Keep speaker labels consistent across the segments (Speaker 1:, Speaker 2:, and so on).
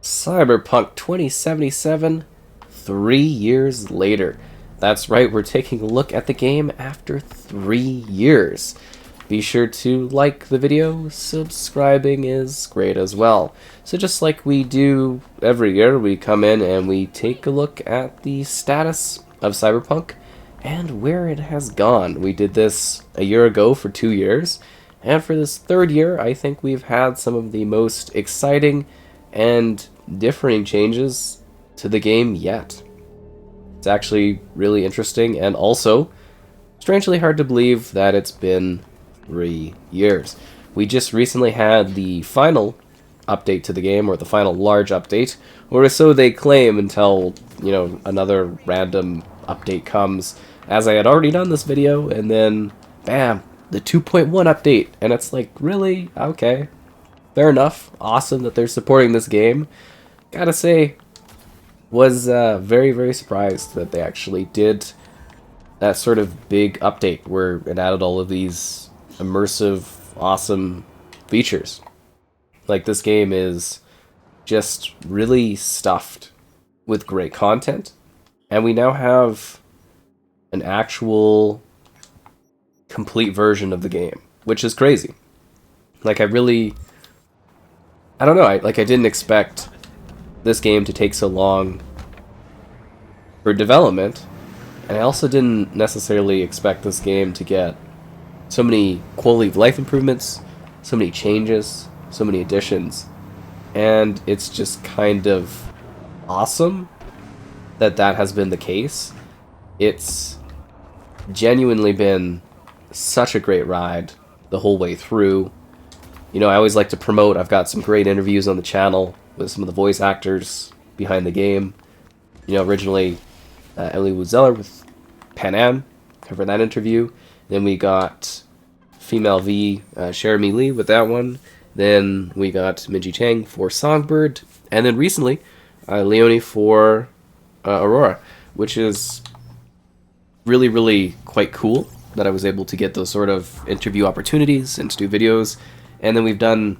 Speaker 1: Cyberpunk 2077, 3 years later. That's right, we're taking a look at the game after 3 years. Be sure to like the video, subscribing is great as well. So just like we do every year, we come in and we take a look at the status of Cyberpunk and where it has gone. We did this a year ago for 2 years, and for this third year, I think we've had some of the most exciting and differing changes to the game yet. It's actually really interesting and also strangely hard to believe that it's been 3 years. We just recently had the final update to the game, or the final large update, or so they claim until, another random update comes, as I had already done this video, and then bam, the 2.1 update, and it's like, really? Okay. Fair enough. Awesome that they're supporting this game. Gotta say, was very, very surprised that they actually did that sort of big update where it added all of these immersive, awesome features. Like, this game is just really stuffed with great content, and we now have an actual complete version of the game, which is crazy. Like, I don't know, I didn't expect this game to take so long for development, and I also didn't necessarily expect this game to get so many quality of life improvements, so many changes, so many additions, and it's just kind of awesome that that has been the case. It's genuinely been such a great ride the whole way through. I always like to promote, I've got some great interviews on the channel with some of the voice actors behind the game. Originally, Ellie Wuzeller with Pan Am, covered that interview. Then we got Female V, Jeremy Lee with that one. Then we got Minji Chang for Songbird. And then recently, Leonie for Aurora, which is really, really quite cool that I was able to get those sort of interview opportunities and to do videos. And then we've done,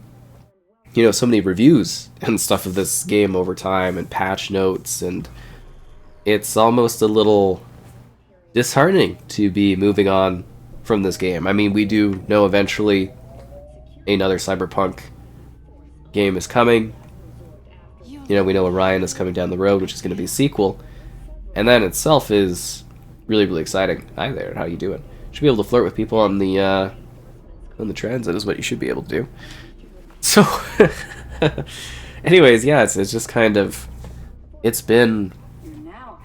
Speaker 1: so many reviews and stuff of this game over time and patch notes, and it's almost a little disheartening to be moving on from this game. I mean, we do know eventually another Cyberpunk game is coming. We know Orion is coming down the road, which is going to be a sequel, and that in itself is really, really exciting. Hi there, how you doing? Should be able to flirt with people on the transit is what you should be able to do. So, anyways, yeah, it's just kind of, it's been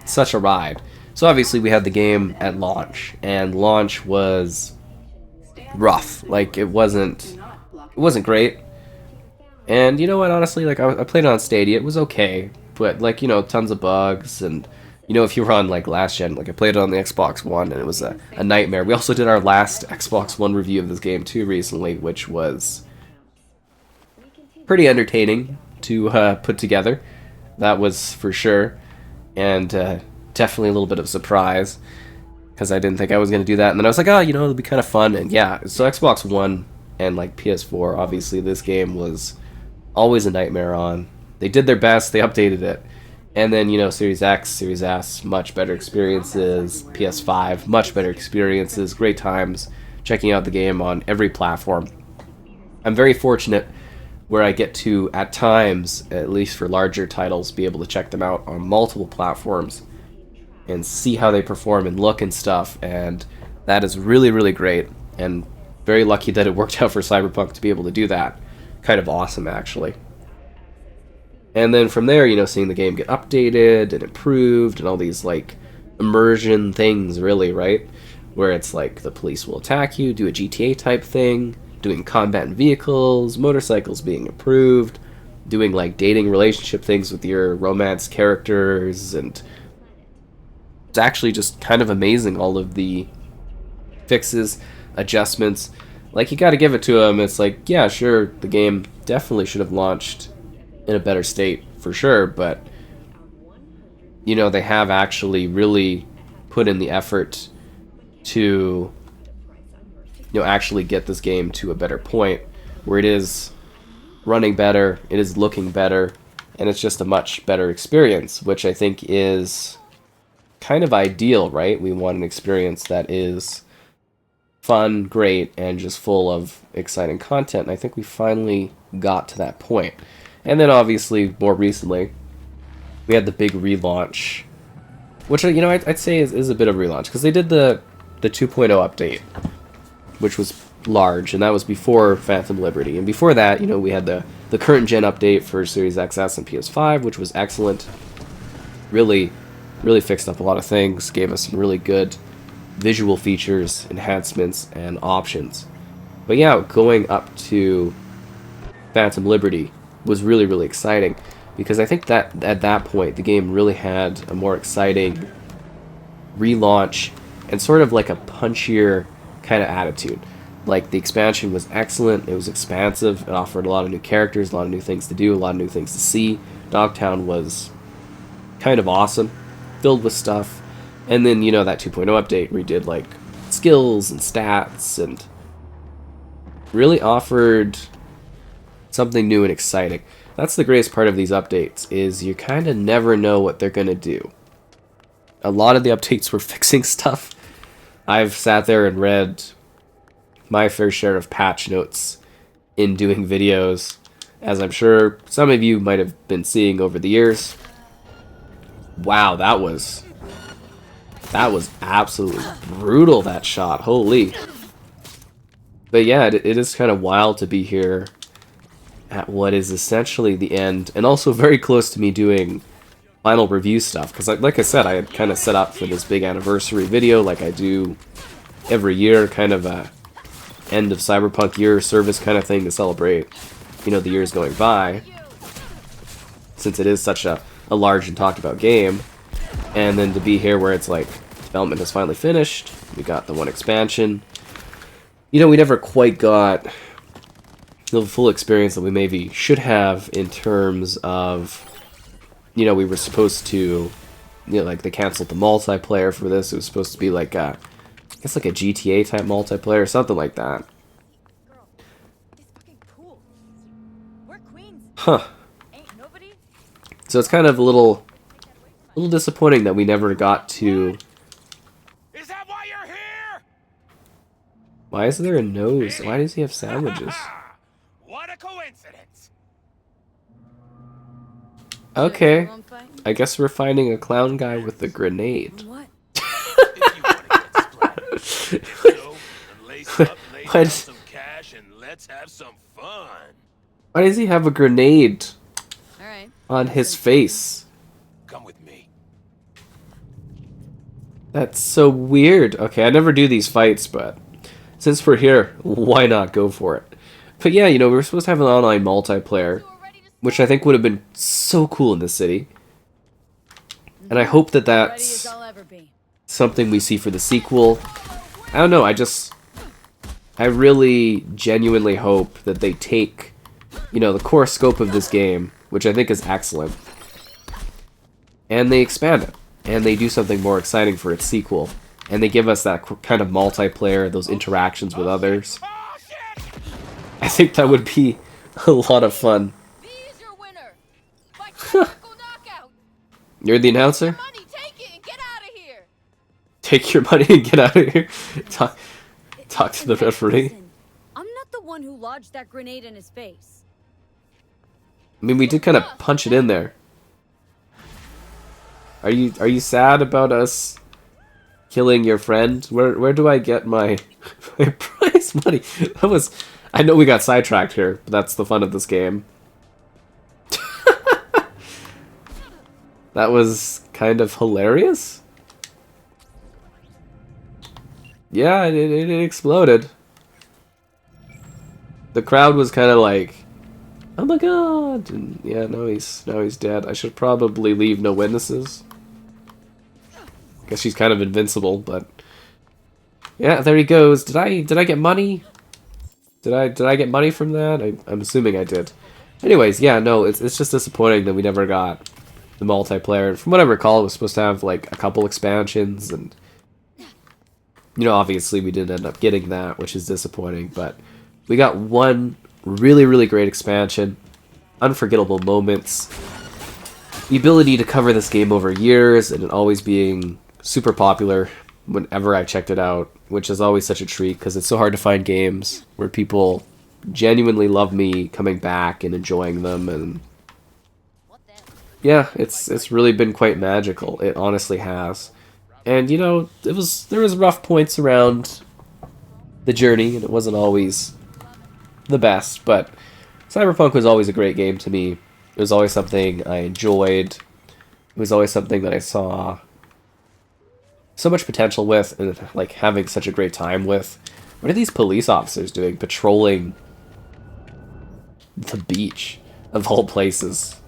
Speaker 1: such a ride. So obviously we had the game at launch, and launch was rough. Like, it wasn't great. And you know what, honestly, like, I played it on Stadia, it was okay, but tons of bugs, and if you were on last gen, I played it on the Xbox One, and it was a nightmare. We also did our last Xbox One review of this game too recently, which was pretty entertaining to put together. That was for sure, and definitely a little bit of surprise, because I didn't think I was going to do that. And then I was like, it'll be kind of fun. And yeah, so Xbox One and PS4, obviously this game was always a nightmare on. They did their best, they updated it. And then, Series X, Series S, much better experiences. PS5, much better experiences. Great times checking out the game on every platform. I'm very fortunate where I get to, at times, at least for larger titles, be able to check them out on multiple platforms and see how they perform and look and stuff. And that is really, really great. And very lucky that it worked out for Cyberpunk to be able to do that. Kind of awesome, actually. And then from there, seeing the game get updated and improved and all these, immersion things, really, right? Where it's the police will attack you, do a GTA type thing, doing combat in vehicles, motorcycles being improved, doing, dating relationship things with your romance characters, and it's actually just kind of amazing, all of the fixes, adjustments. You gotta give it to them. It's yeah, sure, the game definitely should have launched in a better state, for sure, but they have actually really put in the effort to actually get this game to a better point where it is running better, it is looking better, and it's just a much better experience, which I think is kind of ideal, right? We want an experience that is fun, great, and just full of exciting content. And I think we finally got to that point. And then obviously, more recently, we had the big relaunch, which, you know, I'd say is a bit of a relaunch, because they did the 2.0 update, which was large, and that was before Phantom Liberty. And before that, you know, we had the current gen update for Series XS and PS5, which was excellent. Really fixed up a lot of things, gave us some really good visual features, enhancements, and options. But yeah, going up to Phantom Liberty was really exciting, because I think that at that point the game really had a more exciting relaunch and sort of like a punchier kind of attitude. Like, the expansion was excellent, it was expansive, it offered a lot of new characters, a lot of new things to do, a lot of new things to see. Dogtown was kind of awesome, filled with stuff. And then, you know, that 2.0 update we did like skills and stats and really offered something new and exciting. That's the greatest part of these updates, is you kind of never know what they're going to do. A lot of the updates were fixing stuff. I've sat there and read my fair share of patch notes in doing videos, as I'm sure some of you might have been seeing over the years. Wow, that was absolutely brutal, that shot. Holy. But yeah, it is kind of wild to be here at what is essentially the end, and also very close to me doing final review stuff, because like I said, I had kind of set up for this big anniversary video like I do every year, kind of a end of Cyberpunk year service kind of thing to celebrate, you know, the years going by, since it is such a large and talked about game. And then to be here where it's like development is finally finished, we got the one expansion. You know, we never quite got the full experience that we maybe should have in terms of, you know, we were supposed to, you know, like they canceled the multiplayer for this. It was supposed to be like a, I guess like a GTA type multiplayer or something like that. Huh. So it's kind of a little disappointing that we never got to.
Speaker 2: Is that why you're here?
Speaker 1: Why is there a nose? Why does he have sandwiches?
Speaker 2: What a coincidence.
Speaker 1: Okay. I guess we're finding a clown guy with a grenade.
Speaker 3: What?
Speaker 2: If you want to get splattered, go and lace up, lay down some cash, and let's have some fun.
Speaker 1: Why does he have a grenade
Speaker 3: All right.
Speaker 1: on his face?
Speaker 2: Come with me.
Speaker 1: That's so weird. Okay, I never do these fights, but since we're here, why not go for it? But yeah, you know, we were supposed to have an online multiplayer, which I think would have been so cool in this city. And I hope that that's something we see for the sequel. I don't know, I really genuinely hope that they take, you know, the core scope of this game, which I think is excellent, and they expand it, and they do something more exciting for its sequel, and they give us that kind of multiplayer, those interactions with others. I think that would be a lot of fun. You're the announcer? Take your money and get out of here. Talk to the referee.
Speaker 3: Listen, I'm not the one who lodged that grenade in his face.
Speaker 1: I mean, we did kind of punch it in there. Are you sad about us killing your friend? Where do I get my prize money? That was, I know we got sidetracked here, but that's the fun of this game. That was kind of hilarious. Yeah, it exploded. The crowd was kind of like, oh my god, and yeah, now he's dead. I should probably leave no witnesses. Guess she's kind of invincible, but yeah, there he goes. Did I get money? Did I get money from that? I'm assuming I did. Anyways, yeah, no, it's just disappointing that we never got the multiplayer. From what I recall, it was supposed to have like a couple expansions, and you know, obviously we didn't end up getting that, which is disappointing, but we got one really great expansion, unforgettable moments, the ability to cover this game over years and it always being super popular whenever I checked it out, which is always such a treat because it's so hard to find games where people genuinely love me coming back and enjoying them. And yeah, it's really been quite magical. It honestly has. And you know, there was rough points around the journey, and it wasn't always the best, but Cyberpunk was always a great game to me. It was always something I enjoyed. It was always something that I saw so much potential with, and like having such a great time with. What are these police officers doing patrolling the beach of all places?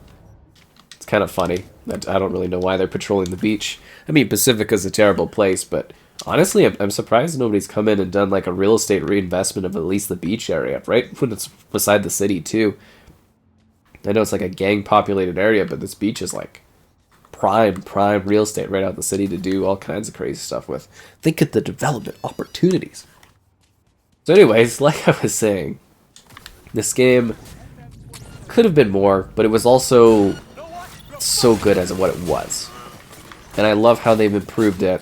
Speaker 1: It's kind of funny. I don't really know why they're patrolling the beach. I mean, Pacifica's a terrible place, but honestly, I'm surprised nobody's come in and done like a real estate reinvestment of at least the beach area, right? When it's beside the city too. I know it's like a gang-populated area, but this beach is like prime real estate right out the city to do all kinds of crazy stuff with. Think of the development opportunities. So anyways, like I was saying, this game could have been more, but it was also so good as what it was. And I love how they've improved it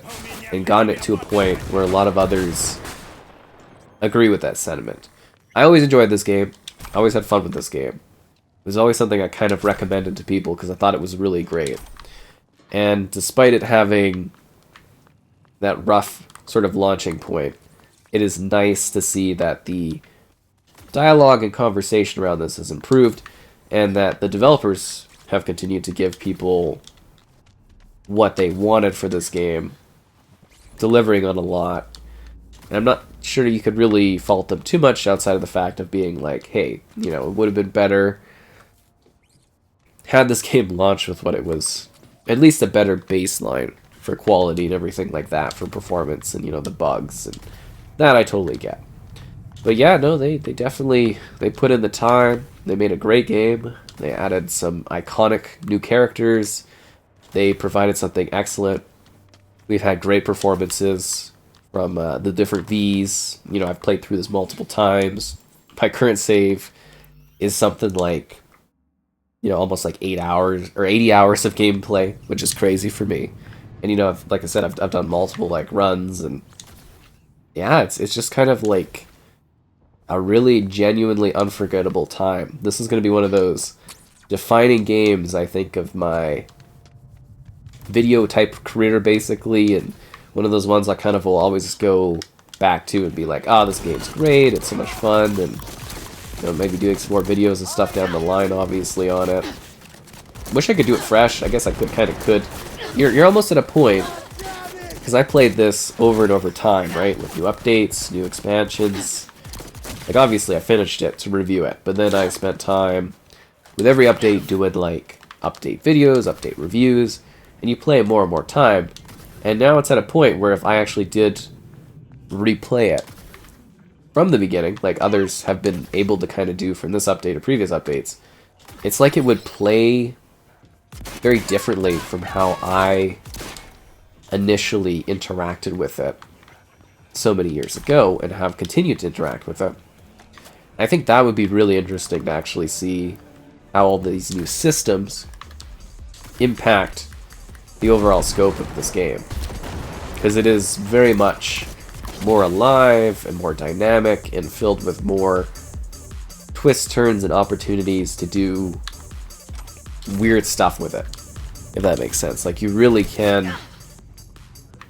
Speaker 1: and gotten it to a point where a lot of others agree with that sentiment. I always enjoyed this game. I always had fun with this game. It was always something I kind of recommended to people because I thought it was really great. And despite it having that rough sort of launching point, it is nice to see that the dialogue and conversation around this has improved, and that the developers have continued to give people what they wanted for this game, delivering on a lot. And I'm not sure you could really fault them too much outside of the fact of being like, hey, you know, it would have been better had this game launched with what it was, at least a better baseline for quality and everything like that, for performance and, you know, the bugs, and that I totally get. But yeah, no, they definitely, they put in the time, they made a great game, they added some iconic new characters, they provided something excellent. We've had great performances from the different Vs. You know, I've played through this multiple times. My current save is something like, you know, almost like 8 hours or 80 hours of gameplay, which is crazy for me. And you know, like I said, I've done multiple like runs, and yeah, it's just kind of like a really genuinely unforgettable time. This is going to be one of those defining games, I think, of my video type career, basically, and one of those ones I kind of will always go back to and be like, oh, this game's great, it's so much fun, and you know, maybe doing some more videos and stuff down the line, obviously, on it. Wish I could do it fresh. I guess I could. You're almost at a point, because I played this over and over time, right, with new updates, new expansions. Like, obviously, I finished it to review it, but then I spent time with every update doing, like, update videos, update reviews, and you play it more and more time, and now it's at a point where if I actually did replay it from the beginning, like others have been able to kind of do from this update or previous updates, it's like it would play very differently from how I initially interacted with it so many years ago and have continued to interact with it. I think that would be really interesting to actually see how all these new systems impact the overall scope of this game, because it is very much more alive and more dynamic and filled with more twists, turns, and opportunities to do weird stuff with it, if that makes sense. Like, you really can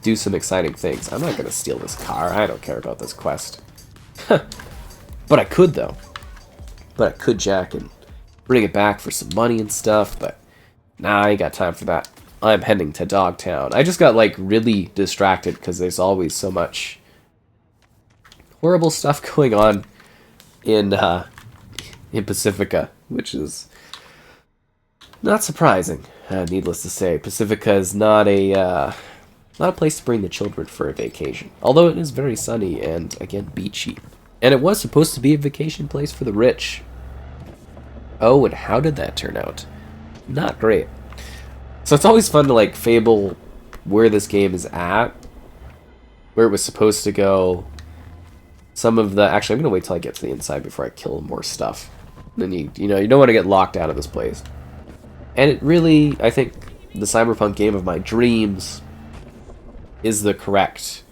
Speaker 1: do some exciting things. I'm not going to steal this car. I don't care about this quest. But I could, though. But I could jack and bring it back for some money and stuff, but nah, I ain't got time for that. I'm heading to Dogtown. I just got, like, really distracted because there's always so much horrible stuff going on in Pacifica, which is not surprising, needless to say. Pacifica is not a place to bring the children for a vacation, although it is very sunny and, again, beachy. And it was supposed to be a vacation place for the rich. Oh, and how did that turn out? Not great. So it's always fun to, like, fable where this game is at, where it was supposed to go. Some of the... Actually, I'm going to wait till I get to the inside before I kill more stuff. Then you know, you don't want to get locked out of this place. And it really, I think, the Cyberpunk game of my dreams is the correct,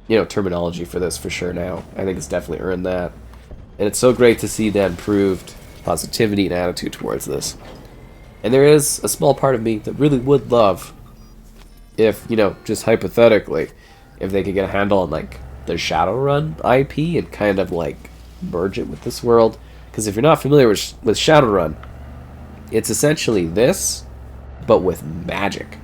Speaker 1: terminology for this for sure now. I think it's definitely earned that. And it's so great to see that improved positivity and attitude towards this. And there is a small part of me that really would love if, just hypothetically, if they could get a handle on, like, the Shadowrun IP and kind of, like, merge it with this world. Because if you're not familiar with Shadowrun, it's essentially this, but with magic.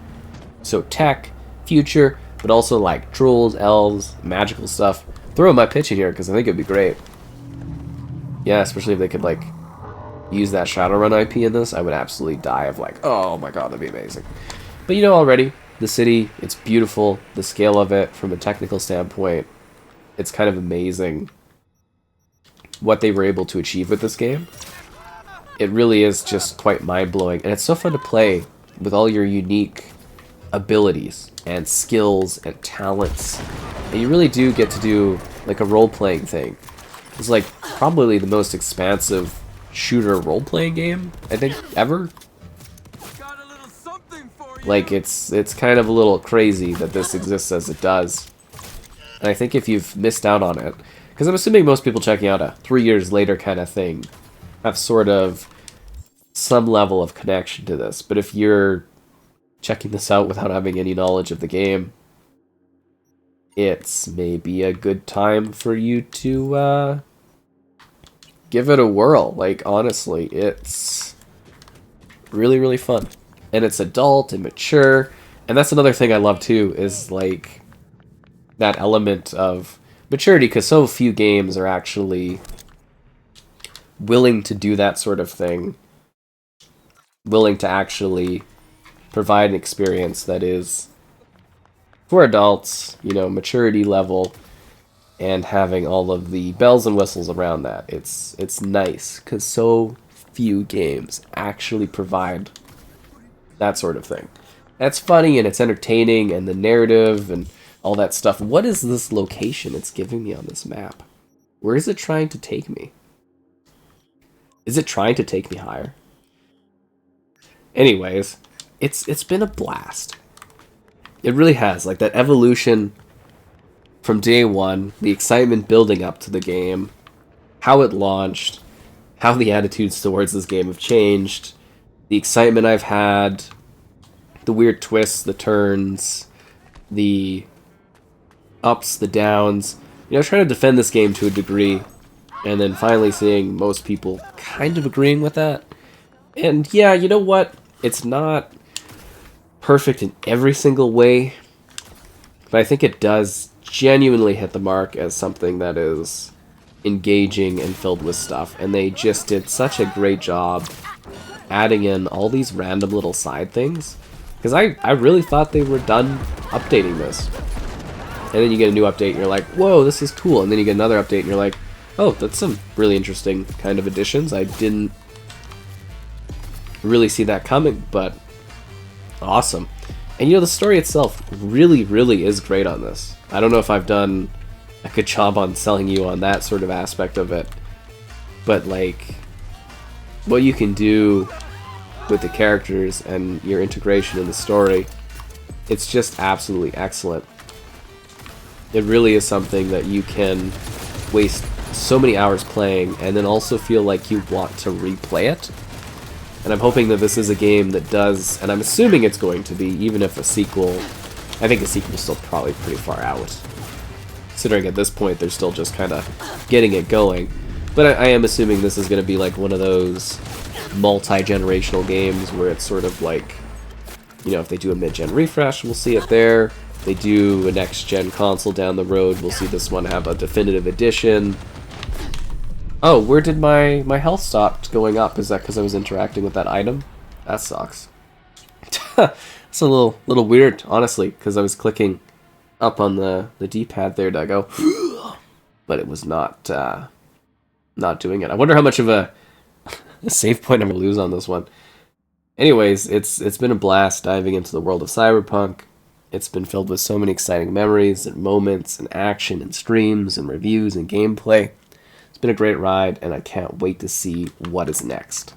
Speaker 1: So tech, future, but also, like, trolls, elves, magical stuff. Throw in my pitch in here, because I think it'd be great. Yeah, especially if they could, like, use that Shadowrun IP in this, I would absolutely die of, like, oh my god, that'd be amazing. But already, the city, it's beautiful. The scale of it, from a technical standpoint, it's kind of amazing what they were able to achieve with this game. It really is just quite mind-blowing, and it's so fun to play with all your unique abilities and skills and talents. And you really do get to do, like, a role-playing thing. It's, like, probably the most expansive shooter role-playing game, I think, ever. Like, it's kind of a little crazy that this exists as it does. And I think if you've missed out on it, because I'm assuming most people checking out a 3 years later kind of thing have sort of some level of connection to this. But if you're checking this out without having any knowledge of the game, it's maybe a good time for you to give it a whirl. Like, honestly, it's really, really fun. And it's adult and mature. And that's another thing I love, too, is, like, that element of maturity, because so few games are actually willing to do that sort of thing. Willing to actually provide an experience that is, for adults, maturity level, and having all of the bells and whistles around that. It's nice, because so few games actually provide that sort of thing. That's funny, and it's entertaining, and the narrative, and all that stuff. What is this location it's giving me on this map? Where is it trying to take me? Is it trying to take me higher? Anyways, it's been a blast. It really has. Like, that evolution from day one, the excitement building up to the game, how it launched, how the attitudes towards this game have changed, the excitement I've had, the weird twists, the turns, the ups, the downs. Trying to defend this game to a degree, and then finally seeing most people kind of agreeing with that. And yeah, you know what? It's not perfect in every single way, but I think it does genuinely hit the mark as something that is engaging and filled with stuff. And they just did such a great job adding in all these random little side things. Because I really thought they were done updating this. And then you get a new update and you're like, whoa, this is cool. And then you get another update and you're like, oh, that's some really interesting kind of additions. I didn't really see that coming, but awesome. And the story itself really, really is great on this. I don't know if I've done a good job on selling you on that sort of aspect of it, but like, what you can do with the characters and your integration in the story, it's just absolutely excellent. It really is something that you can waste so many hours playing and then also feel like you want to replay it. And I'm hoping that this is a game that does, and I'm assuming it's going to be, even if a sequel, I think a sequel is still probably pretty far out. Considering at this point they're still just kind of getting it going. But I am assuming this is going to be like one of those multi-generational games where it's sort of like, if they do a mid-gen refresh, we'll see it there. If they do a next-gen console down the road, we'll see this one have a definitive edition. Oh, where did my health stop going up? Is that because I was interacting with that item? That sucks. It's a little weird, honestly, because I was clicking up on the D-pad there to go, but it was not doing it. I wonder how much of a save point I'm going to lose on this one. Anyways, it's been a blast diving into the world of Cyberpunk. It's been filled with so many exciting memories and moments and action and streams and reviews and gameplay. It's been a great ride, and I can't wait to see what is next.